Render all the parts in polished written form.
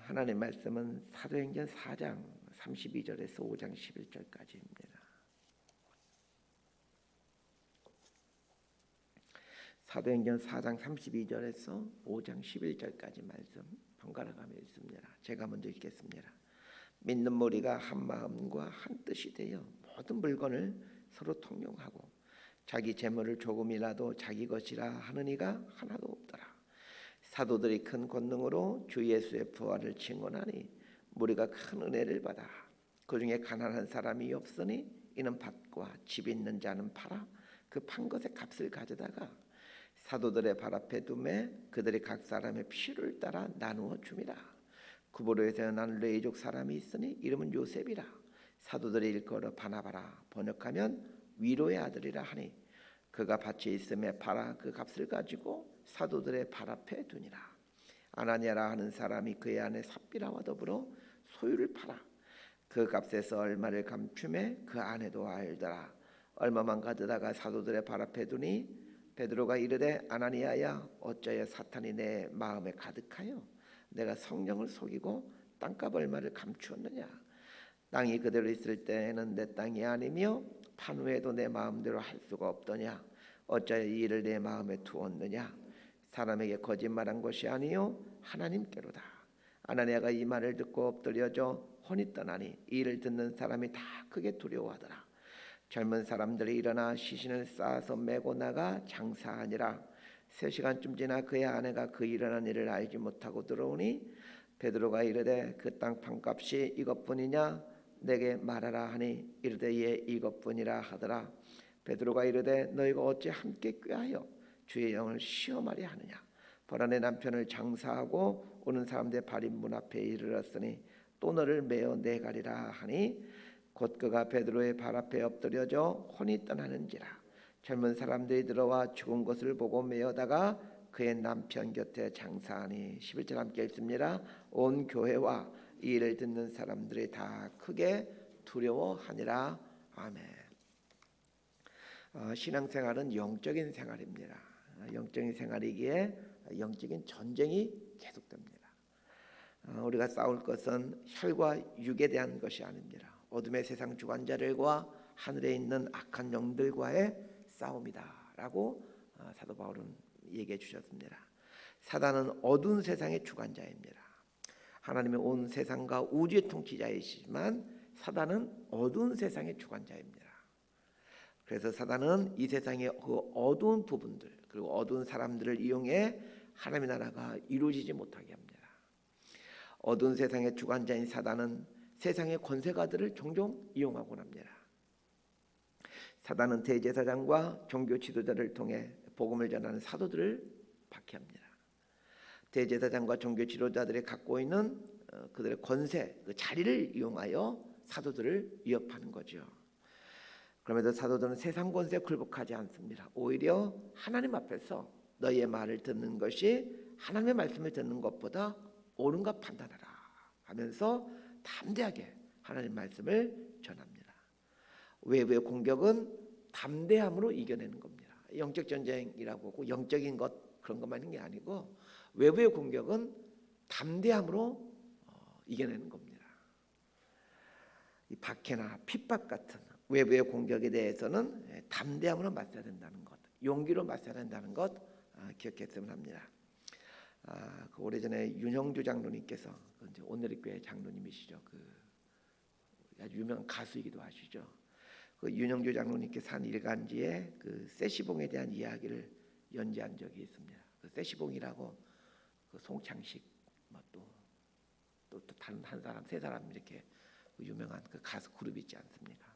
하나님 말씀은 사도행전 4장 32절에서 5장 11절까지입니다. 사도행전 4장 32절에서 5장 11절까지 말씀 번갈아 가며 읽습니다. 제가 먼저 읽겠습니다. 믿는 무리가 한 마음과 한 뜻이 되어 모든 물건을 서로 통용하고 자기 재물을 조금이라도 자기 것이라 하는 이가 하나도 없더라. 사도들이 큰 권능으로 주 예수의 부활을 증언하니 무리가 큰 은혜를 받아 그 중에 가난한 사람이 없으니 이는 밭과 집 있는 자는 팔아 그 판 것의 값을 가져다가 사도들의 발 앞에 두매 그들이 각 사람의 필요를 따라 나누어 줌이라. 구브로에서 난 레이족 사람이 있으니 이름은 요셉이라. 사도들이 일컬어 바나바라 번역하면 위로의 아들이라 하니 그가 밭이 있음에 팔아 그 값을 가지고 사도들의 발 앞에 두니라. 아나니아라 하는 사람이 그의 아내 삽비라와 더불어 소유를 팔아 그 값에서 얼마를 감춤해 그 아내도 알더라. 얼마만 가져다가 사도들의 발 앞에 두니 베드로가 이르되 아나니아야 어찌하여 사탄이 내 마음에 가득하여 내가 성령을 속이고 땅값 얼마를 감추었느냐. 땅이 그대로 있을 때에는 내 땅이 아니며 판 후에도 내 마음대로 할 수가 없더냐. 어찌하여 이 일을 내 마음에 두었느냐. 사람에게 거짓말한 것이 아니요 하나님께로다. 아나니아가 이 말을 듣고 엎드려져 혼이 떠나니 이 일을 듣는 사람이 다 크게 두려워하더라. 젊은 사람들이 일어나 시신을 쌓아서 메고 나가 장사하니라. 3시간쯤 지나 그의 아내가 그 일어난 일을 알지 못하고 들어오니 베드로가 이르되 그 땅 판값이 이것뿐이냐 내게 말하라 하니 이르되 예 이것뿐이라 하더라. 베드로가 이르되 너희가 어찌 함께 꾀하여 주의 영을 시험하려 하느냐. 보라 내 남편을 장사하고 오는 사람들의 발이 문 앞에 이르렀으니 또 너를 메어 내가리라 하니 곧 그가 베드로의 발 앞에 엎드려져 혼이 떠나는지라. 젊은 사람들이 들어와 죽은 것을 보고 메어다가 그의 남편 곁에 장사하니 11절 함께 읽습니다. 온 교회와 이 일을 듣는 사람들이 다 크게 두려워하니라. 아멘. 신앙생활은 영적인 생활입니다. 영적인 생활이기에 영적인 전쟁이 계속됩니다. 우리가 싸울 것은 혈과 육에 대한 것이 아닙니다. 어둠의 세상 주관자들과 하늘에 있는 악한 영들과의 싸움이다 라고 사도 바울은 얘기해 주셨습니다. 사단은 어두운 세상의 주관자입니다. 하나님은 온 세상과 우주의 통치자이시지만 사단은 어두운 세상의 주관자입니다. 그래서 사단은 이 세상의 그 어두운 부분들 그리고 어두운 사람들을 이용해 하나님의 나라가 이루어지지 못하게 합니다. 어두운 세상의 주관자인 사단은 세상의 권세가들을 종종 이용하곤 합니다. 사단은 대제사장과 종교 지도자를 통해 복음을 전하는 사도들을 박해합니다. 대제사장과 종교 지도자들이 갖고 있는 그들의 권세, 그 자리를 이용하여 사도들을 위협하는 거죠. 그럼에도 사도들은 세상 권세에 굴복하지 않습니다. 오히려 하나님 앞에서 너희의 말을 듣는 것이 하나님의 말씀을 듣는 것보다 옳은가 판단하라 하면서 담대하게 하나님 말씀을 전합니다. 외부의 공격은 담대함으로 이겨내는 겁니다. 영적 전쟁이라고 하고 영적인 것 그런 것만 있는 게 아니고 외부의 공격은 담대함으로 이겨내는 겁니다. 이 박해나 핍박 같은 외부의 공격에 대해서는 담대함으로 맞서야 된다는 것, 용기로 맞서야 된다는 것 기억했으면 합니다. 그 오래전에 윤형주 장로님께서 이제 온누리교회 장로님이시죠. 그 아주 유명한 가수이기도 하시죠. 그 윤형주 장로님께서 한 일간지에 그 세시봉에 대한 이야기를 연재한 적이 있습니다. 그 세시봉이라고 그 송창식 또 다른 한 사람 세 사람 이렇게 그 유명한 그 가수 그룹이 있지 않습니까?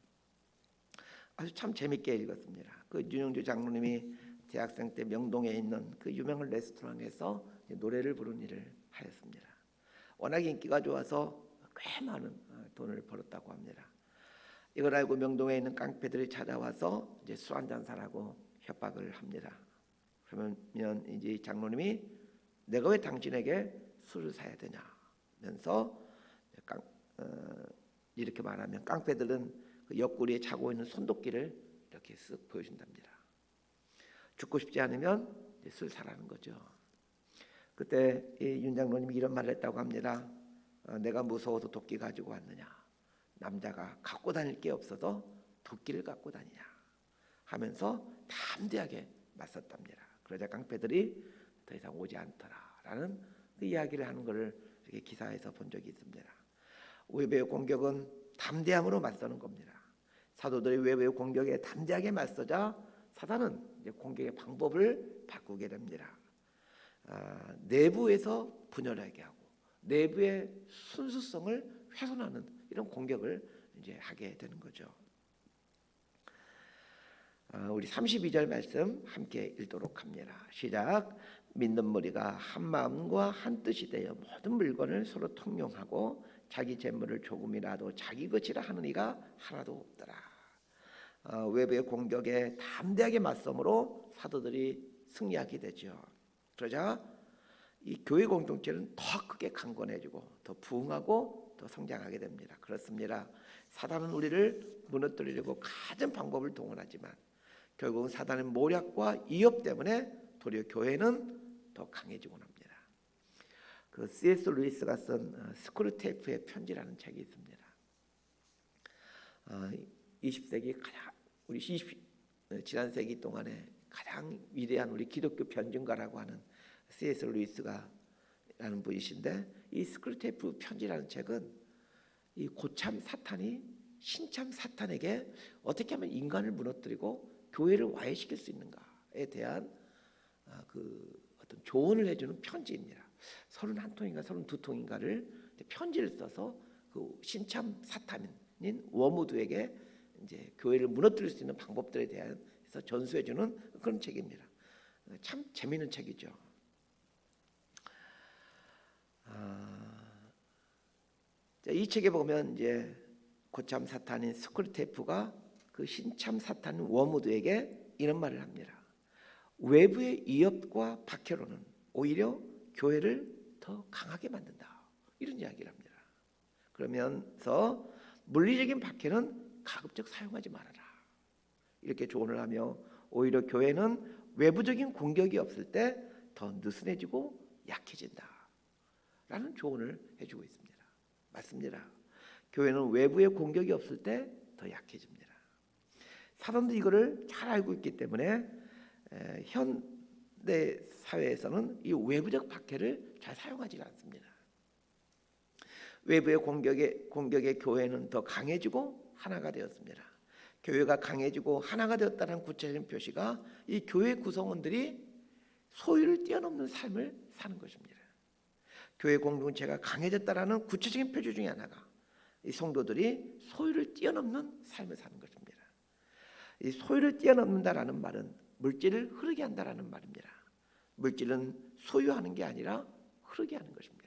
아주 참 재밌게 읽었습니다. 그 윤형주 장로님이 대학생 때 명동에 있는 그 유명한 레스토랑에서 노래를 부르는 일을 하였습니다. 워낙 인기가 좋아서 꽤 많은 돈을 벌었다고 합니다. 이걸 알고 명동에 있는 깡패들이 찾아와서 이제 술 한잔 사라고 협박을 합니다. 그러면 이제 장로님이 내가 왜 당신에게 술을 사야 되냐면서 이렇게 말하면 깡패들은 그 옆구리에 차고 있는 손도끼를 이렇게 쓱 보여준답니다. 죽고 싶지 않으면 술 사라는 거죠. 그때 이 윤 장로님이 이런 말을 했다고 합니다. 내가 무서워서 도끼 가지고 왔느냐? 남자가 갖고 다닐 게 없어서 도끼를 갖고 다니냐? 하면서 담대하게 맞섰답니다. 그러자 깡패들이 더 이상 오지 않더라라는 그 이야기를 하는 것을 이렇게 기사에서 본 적이 있습니다. 외부의 공격은 담대함으로 맞서는 겁니다. 사도들이 외부의 공격에 담대하게 맞서자 사단은 이제 공격의 방법을 바꾸게 됩니다. 내부에서 분열하게 하고 내부의 순수성을 훼손하는 이런 공격을 이제 하게 되는 거죠. 우리 32절 말씀 함께 읽도록 합니다. 시작. 믿는 무리가 한 마음과 한 뜻이 되어 모든 물건을 서로 통용하고 자기 재물을 조금이라도 자기 것이라 하는 이가 하나도 없더라. 외부의 공격에 담대하게 맞섬으로 사도들이 승리하게 되죠. 그러자 이 교회 공동체는 더 크게 강건해지고 더 부흥하고 더 성장하게 됩니다. 그렇습니다. 사단은 우리를 무너뜨리려고 가진 방법을 동원하지만 결국은 사단의 모략과 위협 때문에 도리어 교회는 더 강해지곤 합니다. 그 C.S. 루이스가 쓴 스크루테이프의 편지라는 책이 있습니다. 20세기 가장 우리 지난 세기 동안에 가장 위대한 우리 기독교 변증가라고 하는 C.S. 루이스가 라는 분이신데 이 스크루테이프 편지라는 책은 이 고참 사탄이 신참 사탄에게 어떻게 하면 인간을 무너뜨리고 교회를 와해시킬 수 있는가에 대한 그 어떤 조언을 해주는 편지입니다. 31통인가 32통인가를 편지를 써서 그 신참 사탄인 워무드에게 이제 교회를 무너뜨릴 수 있는 방법들에 대해서 전수해주는 그런 책입니다. 참 재미있는 책이죠. 이 책에 보면 이제 고참 사탄인 스크루테이프가 그 신참 사탄인 워무드에게 이런 말을 합니다. 외부의 위협과 박해로는 오히려 교회를 더 강하게 만든다. 이런 이야기를 합니다. 그러면서 물리적인 박해는 가급적 사용하지 말아라. 이렇게 조언을 하며 오히려 교회는 외부적인 공격이 없을 때 더 느슨해지고 약해진다. 라는 조언을 해주고 있습니다. 맞습니다. 교회는 외부의 공격이 없을 때 더 약해집니다. 사람들이 이거를 잘 알고 있기 때문에 현대 사회에서는 이 외부적 박해를 잘 사용하지 않습니다. 외부의 공격에 교회는 더 강해지고 하나가 되었습니다. 교회가 강해지고 하나가 되었다는 구체적인 표시가 이 교회 구성원들이 소유를 뛰어넘는 삶을 사는 것입니다. 교회 공동체가 강해졌다라는 구체적인 표시 중에 하나가 이 성도들이 소유를 뛰어넘는 삶을 사는 것입니다. 이 소유를 뛰어넘는다라는 말은 물질을 흐르게 한다라는 말입니다. 물질은 소유하는 게 아니라 흐르게 하는 것입니다.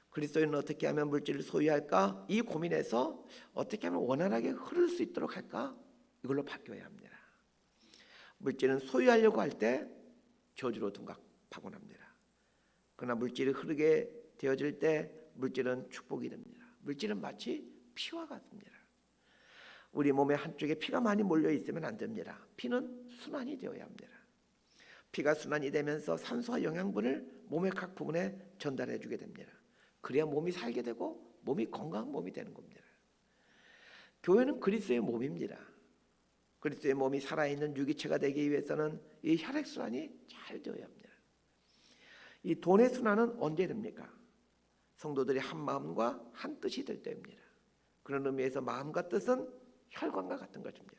그리스도인은 어떻게 하면 물질을 소유할까? 이 고민에서 어떻게 하면 원활하게 흐를 수 있도록 할까? 이걸로 바뀌어야 합니다. 물질은 소유하려고 할 때 저주로 둔갑하곤 합니다. 그러나 물질이 흐르게 되어질 때 물질은 축복이 됩니다. 물질은 마치 피와 같습니다. 우리 몸의 한쪽에 피가 많이 몰려 있으면 안 됩니다. 피는 순환이 되어야 합니다. 피가 순환이 되면서 산소와 영양분을 몸의 각 부분에 전달해 주게 됩니다. 그래야 몸이 살게 되고 몸이 건강한 몸이 되는 겁니다. 교회는 그리스도의 몸입니다. 그리스도의 몸이 살아있는 유기체가 되기 위해서는 이 혈액순환이 잘 되어야 합니다. 이 돈의 순환은 언제 됩니까? 성도들이 한 마음과 한 뜻이 될 때입니다. 그런 의미에서 마음과 뜻은 혈관과 같은 것입니다.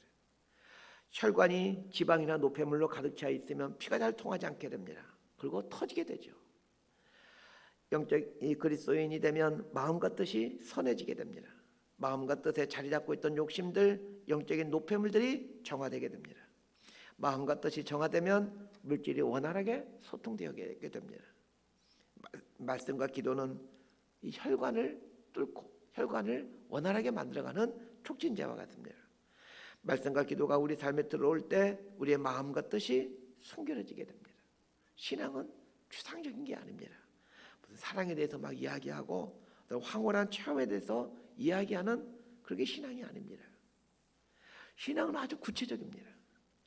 혈관이 지방이나 노폐물로 가득 차 있으면 피가 잘 통하지 않게 됩니다. 그리고 터지게 되죠. 영적 이 그리스도인이 되면 마음과 뜻이 선해지게 됩니다. 마음과 뜻에 자리 잡고 있던 욕심들, 영적인 노폐물들이 정화되게 됩니다. 마음과 뜻이 정화되면 물질이 원활하게 소통되게 됩니다. 말씀과 기도는 이 혈관을 뚫고 혈관을 원활하게 만들어가는 촉진제와 같습니다. 말씀과 기도가 우리 삶에 들어올 때 우리의 마음과 뜻이 순결해지게 됩니다. 신앙은 추상적인 게 아닙니다. 무슨 사랑에 대해서 막 이야기하고 황홀한 체험에 대해서 이야기하는 그게 신앙이 아닙니다. 신앙은 아주 구체적입니다.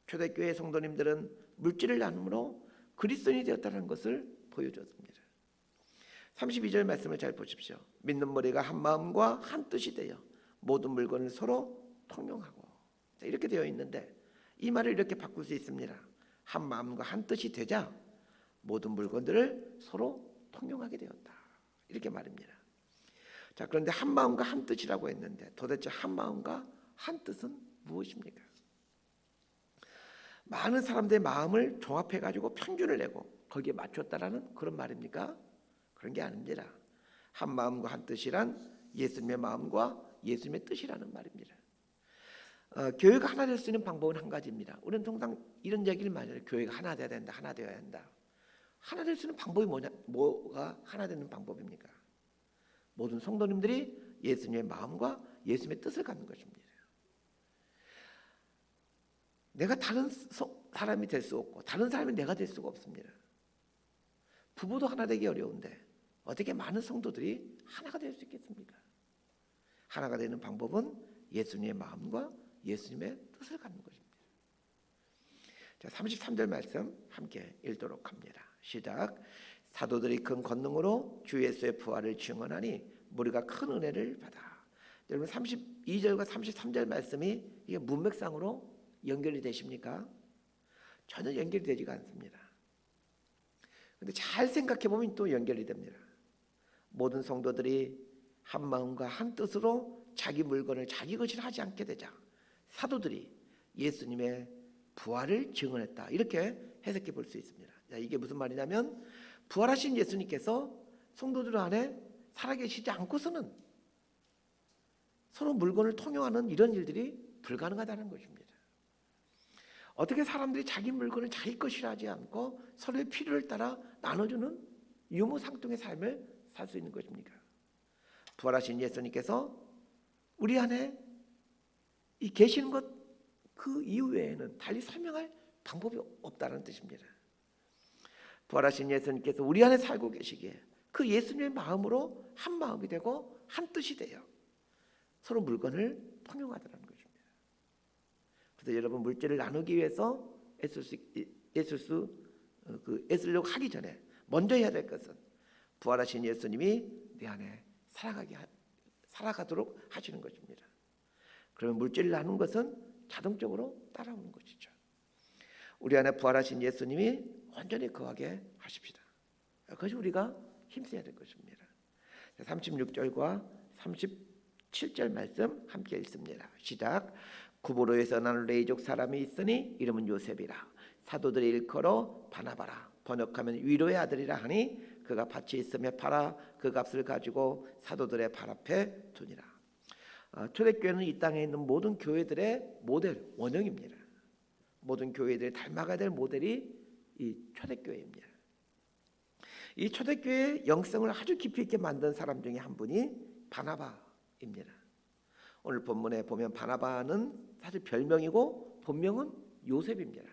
초대교회 성도님들은 물질을 나눔으로 그리스도인이 되었다는 것을 보여줬습니다. 32절 말씀을 잘 보십시오. 믿는 머리가 한 마음과 한 뜻이 되어 모든 물건을 서로 통용하고. 이렇게 되어 있는데 이 말을 이렇게 바꿀 수 있습니다. 한 마음과 한 뜻이 되자 모든 물건들을 서로 통용하게 되었다. 이렇게 말입니다. 자, 그런데 한 마음과 한 뜻이라고 했는데 도대체 한 마음과 한 뜻은 무엇입니까? 많은 사람들의 마음을 종합해 가지고 평균을 내고 거기에 맞췄다라는 그런 말입니까? 그런 게 아닙니다. 한 마음과 한 뜻이란 예수님의 마음과 예수님의 뜻이라는 말입니다. 교회가 하나 될 수 있는 방법은 한 가지입니다. 우리는 통상 이런 얘기를 많이 해요. 교회가 하나 되어야 된다. 하나 되어야 한다. 하나 될 수 있는 방법이 뭐가 하나 되는 방법입니까? 모든 성도님들이 예수님의 마음과 예수님의 뜻을 갖는 것입니다. 내가 다른 사람이 될 수 없고 다른 사람이 내가 될 수가 없습니다. 부부도 하나 되기 어려운데 어떻게 많은 성도들이 하나가 될 수 있겠습니까? 하나가 되는 방법은 예수님의 마음과 예수님의 뜻을 갖는 것입니다. 자, 33절 말씀 함께 읽도록 합니다. 시작. 사도들이 큰 권능으로 주 예수의 부활을 증언하니 우리가 큰 은혜를 받아. 여러분 32절과 33절 말씀이 이게 문맥상으로 연결이 되십니까? 전혀 연결이 되지가 않습니다. 그런데 잘 생각해 보면 또 연결이 됩니다. 모든 성도들이 한 마음과 한 뜻으로 자기 물건을 자기 것이라 하지 않게 되자 사도들이 예수님의 부활을 증언했다. 이렇게 해석해 볼 수 있습니다. 자, 이게 무슨 말이냐면 부활하신 예수님께서 성도들 안에 살아계시지 않고서는 서로 물건을 통용하는 이런 일들이 불가능하다는 것입니다. 어떻게 사람들이 자기 물건을 자기 것이라 하지 않고 서로의 필요를 따라 나눠주는 유무상통의 삶을 살 수 있는 것입니까? 부활하신 예수님께서 우리 안에 이 계시는 것 그 이후에는 달리 설명할 방법이 없다는 뜻입니다. 부활하신 예수님께서 우리 안에 살고 계시기에 그 예수님의 마음으로 한 마음이 되고 한 뜻이 되어 서로 물건을 통용하더라는 것입니다. 그래서 여러분 물질을 나누기 위해서 애쓰려고 하기 전에 먼저 해야 될 것은 부활하신 예수님이 내 안에 살아가도록 하시는 것입니다. 그러면 물질을 나누는 것은 자동적으로 따라오는 것이죠. 우리 안에 부활하신 예수님이 온전히 거하게 하십시다. 그것이 우리가 힘써야 될 것입니다. 36절과 37절 말씀 함께 읽습니다. 시작. 구브로에서 나는 레이족 사람이 있으니 이름은 요셉이라. 사도들이 일컬어 바나바라. 번역하면 위로의 아들이라 하니 그가 밭이 있으며 팔아 그 값을 가지고 사도들의 발 앞에 두니라. 초대교회는 이 땅에 있는 모든 교회들의 모델, 원형입니다. 모든 교회들이 닮아가야 될 모델이 이 초대교회입니다. 이 초대교회의 영성을 아주 깊이 있게 만든 사람 중에 한 분이 바나바입니다. 오늘 본문에 보면 바나바는 사실 별명이고 본명은 요셉입니다.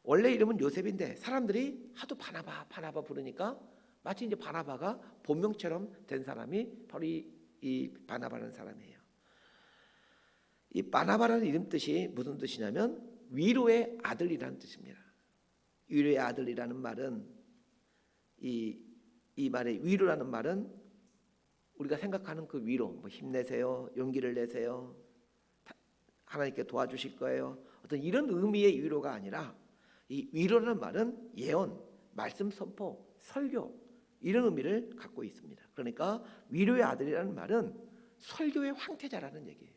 원래 이름은 요셉인데 사람들이 하도 바나바 부르니까 마치 이제 바나바가 본명처럼 된 사람이 바로 이 바나바라는 사람이에요. 이 바나바라는 이름 뜻이 무슨 뜻이냐면 위로의 아들이라는 뜻입니다. 위로의 아들이라는 말은 이 말의 위로라는 말은 우리가 생각하는 그 위로, 뭐 힘내세요, 용기를 내세요, 하나님께 도와주실 거예요, 어떤 이런 의미의 위로가 아니라 이 위로라는 말은 예언, 말씀 선포, 설교 이런 의미를 갖고 있습니다. 그러니까 위로의 아들이라는 말은 설교의 황태자라는 얘기예요.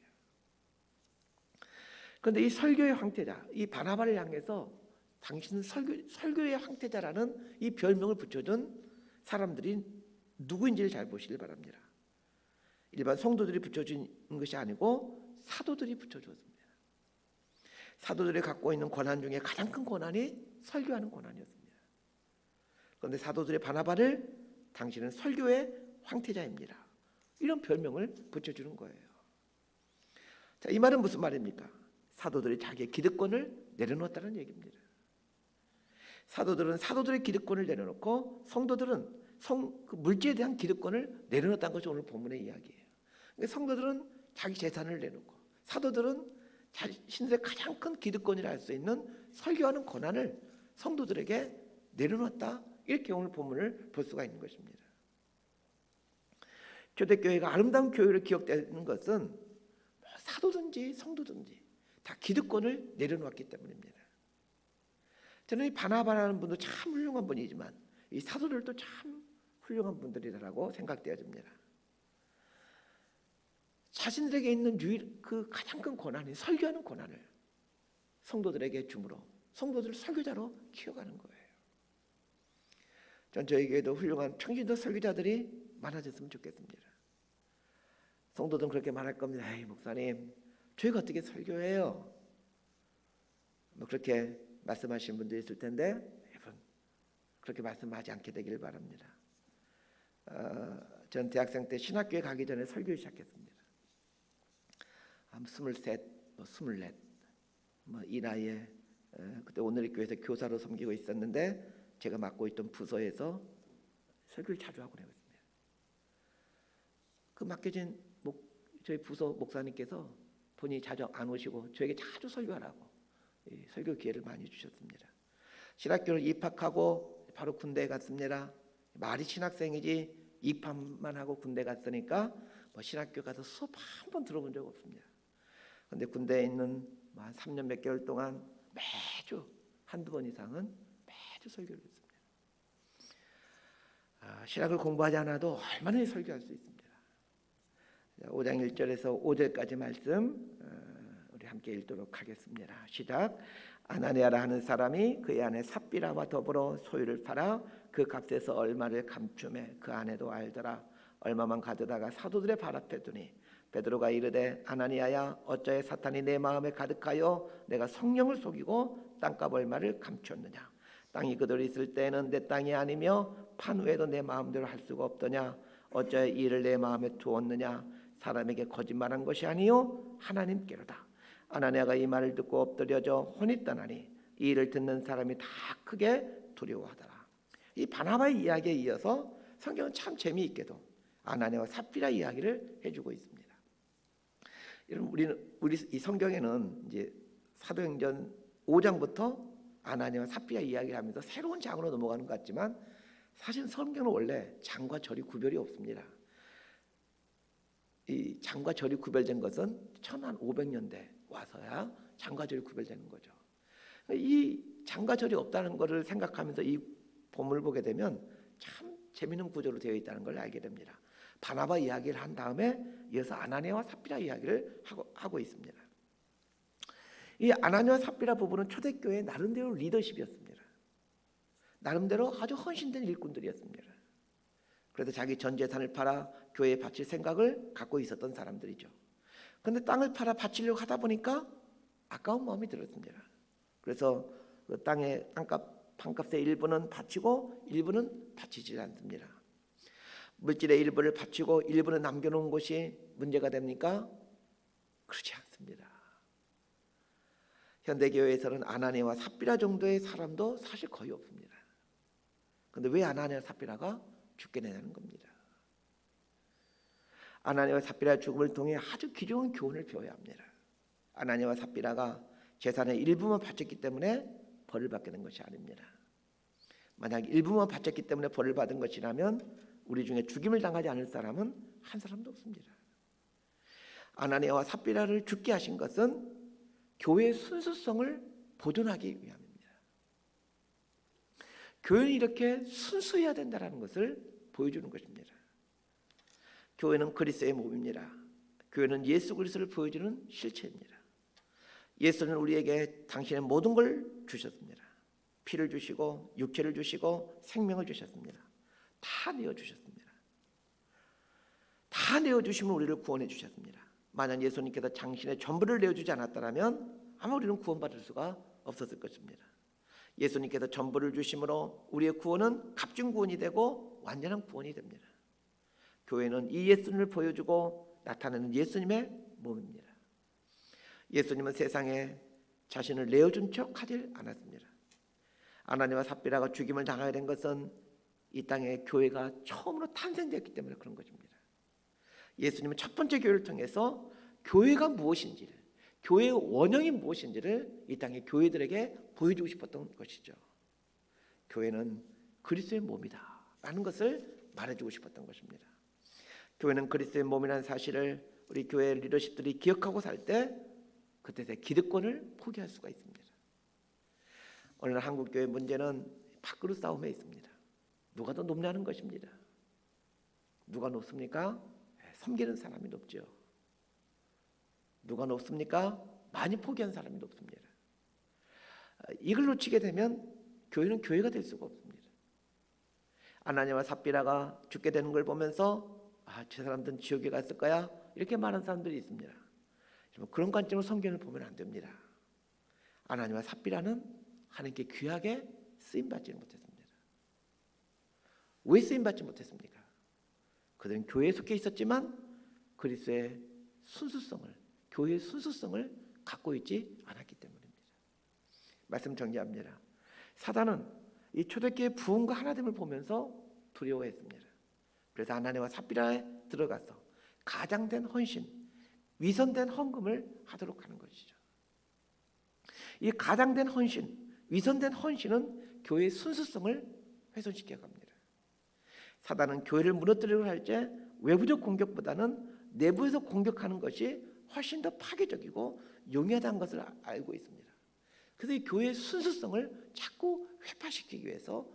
그런데 이 설교의 황태자, 이 바나바를 향해서 당신은 설교의 황태자라는 이 별명을 붙여준 사람들이 누구인지를 잘 보시길 바랍니다. 일반 성도들이 붙여준 것이 아니고 사도들이 붙여줬습니다. 사도들이 갖고 있는 권한 중에 가장 큰 권한이 설교하는 권한이었습니다. 그런데 사도들의 바나바를 당신은 설교의 황태자입니다. 이런 별명을 붙여주는 거예요. 자, 이 말은 무슨 말입니까? 사도들이 자기의 기득권을 내려놓았다는 얘기입니다. 사도들은 사도들의 기득권을 내려놓고 성도들은 그 물질에 대한 기득권을 내려놓았다는 것이 오늘 본문의 이야기예요. 그러니까 성도들은 자기 재산을 내놓고 사도들은 자신들의 가장 큰 기득권이라 할 수 있는 설교하는 권한을 성도들에게 내려놓았다. 이렇게 오늘 본문을 볼 수가 있는 것입니다. 초대교회가 아름다운 교회로 기억되는 것은 사도든지 성도든지 다 기득권을 내려놓았기 때문입니다. 저는 이 바나바라는 분도 참 훌륭한 분이지만 이 사도들도 참 훌륭한 분들이라고 생각되어집니다. 자신들에게 있는 그 가장 큰 권한이 설교하는 권한을 성도들에게 주므로 성도들을 설교자로 키워가는 거예요. 전 저희 교회도 훌륭한 평신도 설교자들이 많아졌으면 좋겠습니다. 성도들은 그렇게 말할 겁니다. 에이 목사님, 저희가 어떻게 설교해요? 그렇게 말씀하시는 분들이 있을 텐데 여러분 그렇게 말씀하지 않게 되기를 바랍니다. 전 대학생 때 신학교에 가기 전에 설교를 시작했습니다. 23, 24 이 나이에 그때 오늘의 교회에서 교사로 섬기고 있었는데 제가 맡고 있던 부서에서 설교를 자주 하고 그랬습니다. 그 맡겨진 저희 부서 목사님께서 본인이 자주 안 오시고 저에게 자주 설교하라고 설교 기회를 많이 주셨습니다. 신학교를 입학하고 바로 군대에 갔습니다. 말이 신학생이지 입학만 하고 군대 갔으니까 신학교 가서 수업 한 번 들어본 적 없습니다. 그런데 군대에 있는 한 3년 몇 개월 동안 매주 한두 번 이상은 매주 설교를 했습니다. 신학을 공부하지 않아도 얼마나 설교할 수 있습니다. 5장 1절에서 5절까지 말씀 우리 함께 읽도록 하겠습니다. 시작. 아나니아라 하는 사람이 그의 아내 삽비라와 더불어 소유를 팔아 그 값에서 얼마를 감추매 그 아내도 알더라. 얼마만 가져다가 사도들의 발 앞에 두니 베드로가 이르되 아나니아야 어찌하여 사탄이 내 마음에 가득하여 내가 성령을 속이고 땅값 얼마를 감추었느냐. 땅이 그대로 있을 때에는 내 땅이 아니며 판 후에도 내 마음대로 할 수가 없더냐. 어찌하여 이 일을 내 마음에 두었느냐. 사람에게 거짓말한 것이 아니요 하나님께로다. 아나니아가 이 말을 듣고 엎드려져 혼이 떠나니 이 일을 듣는 사람이 다 크게 두려워하더라. 이 바나바의 이야기에 이어서 성경은 참 재미있게도 아나니아와 삽비라 이야기를 해주고 있습니다. 여러분 우리 이 성경에는 이제 사도행전 5장부터 아나니아와 삽비라 이야기를 하면서 새로운 장으로 넘어가는 것 같지만 사실 성경은 원래 장과 절이 구별이 없습니다. 이 장과 절이 구별된 것은 1500년대 와서야 장과 절이 구별되는 거죠. 이 장과 절이 없다는 것을 생각하면서 이 본문을 보게 되면 참 재미있는 구조로 되어 있다는 걸 알게 됩니다. 바나바 이야기를 한 다음에 이어서 아나니아와 삽비라 이야기를 하고 있습니다. 이 아나니아와 삽비라 부부는 초대교회의 나름대로 리더십이었습니다. 나름대로 아주 헌신된 일꾼들이었습니다. 그래서 자기 전 재산을 팔아 교회에 바칠 생각을 갖고 있었던 사람들이죠. 그런데 땅을 팔아 바치려고 하다 보니까 아까운 마음이 들었습니다. 그래서 그 땅의 판값의 일부는 바치고 일부는 바치지 않습니다. 물질의 일부를 바치고 일부는 남겨놓은 것이 문제가 됩니까? 그렇지 않습니다. 현대교회에서는 아나니아와 삽비라 정도의 사람도 사실 거의 없습니다. 그런데 왜 아나니아와 삽비라가 죽게 되는 겁니다. 아나니아와 삽비라의 죽음을 통해 아주 귀중한 교훈을 배워야 합니다. 아나니아와 삽비라가 재산의 일부만 바쳤기 때문에 벌을 받게 된 것이 아닙니다. 만약 일부만 바쳤기 때문에 벌을 받은 것이라면 우리 중에 죽임을 당하지 않을 사람은 한 사람도 없습니다. 아나니아와 삽비라를 죽게 하신 것은 교회의 순수성을 보존하기 위함입니다. 교회는 이렇게 순수해야 된다는 것을 보여주는 것입니다. 교회는 그리스도의 몸입니다. 교회는 예수 그리스도를 보여주는 실체입니다. 예수는 우리에게 당신의 모든 걸 주셨습니다. 피를 주시고 육체를 주시고 생명을 주셨습니다. 다 내어주셨습니다. 다 내어주시면 우리를 구원해 주셨습니다. 만약 예수님께서 당신의 전부를 내어주지 않았다면 아마 우리는 구원받을 수가 없었을 것입니다. 예수님께서 전부를 주심으로 우리의 구원은 값진 구원이 되고 완전한 구원이 됩니다. 교회는 이 예수님을 보여주고 나타내는 예수님의 몸입니다. 예수님은 세상에 자신을 내어준 척 하질 않았습니다. 아나니아와 삽비라가 죽임을 당하게 된 것은 이 땅에 교회가 처음으로 탄생되었기 때문에 그런 것입니다. 예수님은 첫 번째 교회를 통해서 교회가 무엇인지를, 교회의 원형이 무엇인지를 이 땅의 교회들에게 보여주고 싶었던 것이죠. 교회는 그리스도의 몸이다 라는 것을 말해주고 싶었던 것입니다. 교회는 그리스도의 몸이라는 사실을 우리 교회 리더십들이 기억하고 살 때 그때 기득권을 포기할 수가 있습니다. 오늘 한국 교회 문제는 밥그릇 싸움에 있습니다. 누가 더 높냐는 것입니다. 누가 높습니까? 섬기는 사람이 높죠. 누가 높습니까? 많이 포기한 사람이 높습니다. 이걸 놓치게 되면 교회는 교회가 될 수가 없습니다. 아나니아와 삽비라가 죽게 되는 걸 보면서 저 사람들은 지옥에 갔을 거야 이렇게 말하는 사람들이 있습니다. 그런 관점으로 성경을 보면 안 됩니다. 아나니아와 삽비라는 하나님께 귀하게 쓰임받지 못했습니다. 왜 쓰임받지 못했습니까? 그들은 교회에 속해 있었지만 그리스도의 순수성을, 교회의 순수성을 갖고 있지 않았기 때문입니다. 말씀 정리합니다. 사단은 이 초대교회 부흥과 하나됨을 보면서 두려워했습니다. 그래서 아나니아와 삽비라에 들어가서 가장된 헌신, 위선된 헌금을 하도록 하는 것이죠. 이 가장된 헌신, 위선된 헌신은 교회의 순수성을 훼손시켜 갑니다. 사단은 교회를 무너뜨리려고 할 때 외부적 공격보다는 내부에서 공격하는 것이 훨씬 더 파괴적이고 용이하다는 것을 알고 있습니다. 그래서 이 교회의 순수성을 자꾸 회파시키기 위해서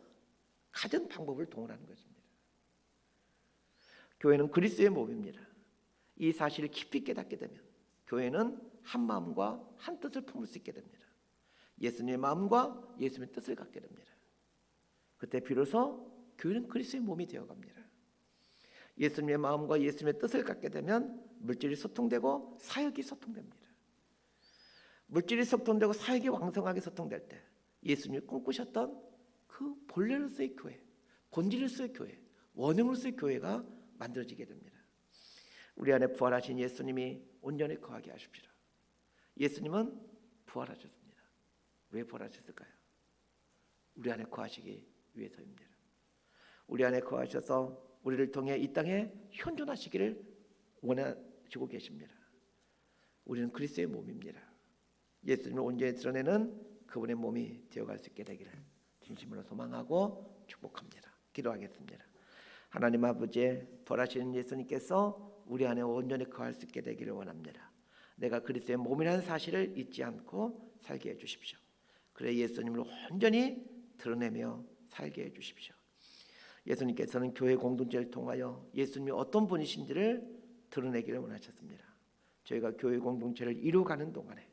가진 방법을 동원하는 것입니다. 교회는 그리스도의 몸입니다. 이 사실을 깊이 깨닫게 되면 교회는 한 마음과 한 뜻을 품을 수 있게 됩니다. 예수님의 마음과 예수님의 뜻을 갖게 됩니다. 그때 비로소 교회는 그리스도의 몸이 되어갑니다. 예수님의 마음과 예수님의 뜻을 갖게 되면 물질이 소통되고 사역이 소통됩니다. 물질이 소통되고 사역이 왕성하게 소통될 때 예수님이 꿈꾸셨던 그 본래로서의 교회, 본질로서의 교회, 원형으로서의 교회가 만들어지게 됩니다. 우리 안에 부활하신 예수님이 온전히 거하게 하십시오. 예수님은 부활하셨습니다. 왜 부활하셨을까요? 우리 안에 거하시기 위해서입니다. 우리 안에 거하셔서 우리를 통해 이 땅에 현존하시기를 원하시고 계십니다. 우리는 그리스도의 몸입니다. 예수님을 온전히 드러내는 그분의 몸이 되어갈 수 있게 되기를 진심으로 소망하고 축복합니다. 기도하겠습니다. 하나님 아버지, 부활하신 예수님께서 우리 안에 온전히 거할 수 있게 되기를 원합니다. 내가 그리스도의 몸이라는 사실을 잊지 않고 살게 해주십시오. 그래 예수님을 온전히 드러내며 살게 해주십시오. 예수님께서는 교회 공동체를 통하여 예수님이 어떤 분이신지를 드러내기를 원하셨습니다. 저희가 교회 공동체를 이루어가는 동안에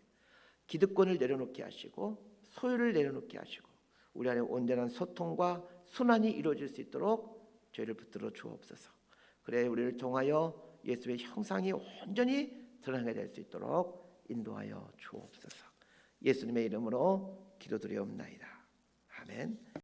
기득권을 내려놓게 하시고 소유를 내려놓게 하시고 우리 안에 온전한 소통과 순환이 이루어질 수 있도록 저희를 붙들어 주옵소서. 그래 우리를 통하여 예수의 형상이 온전히 드러나게 될 수 있도록 인도하여 주옵소서. 예수님의 이름으로 기도드리옵나이다. 아멘.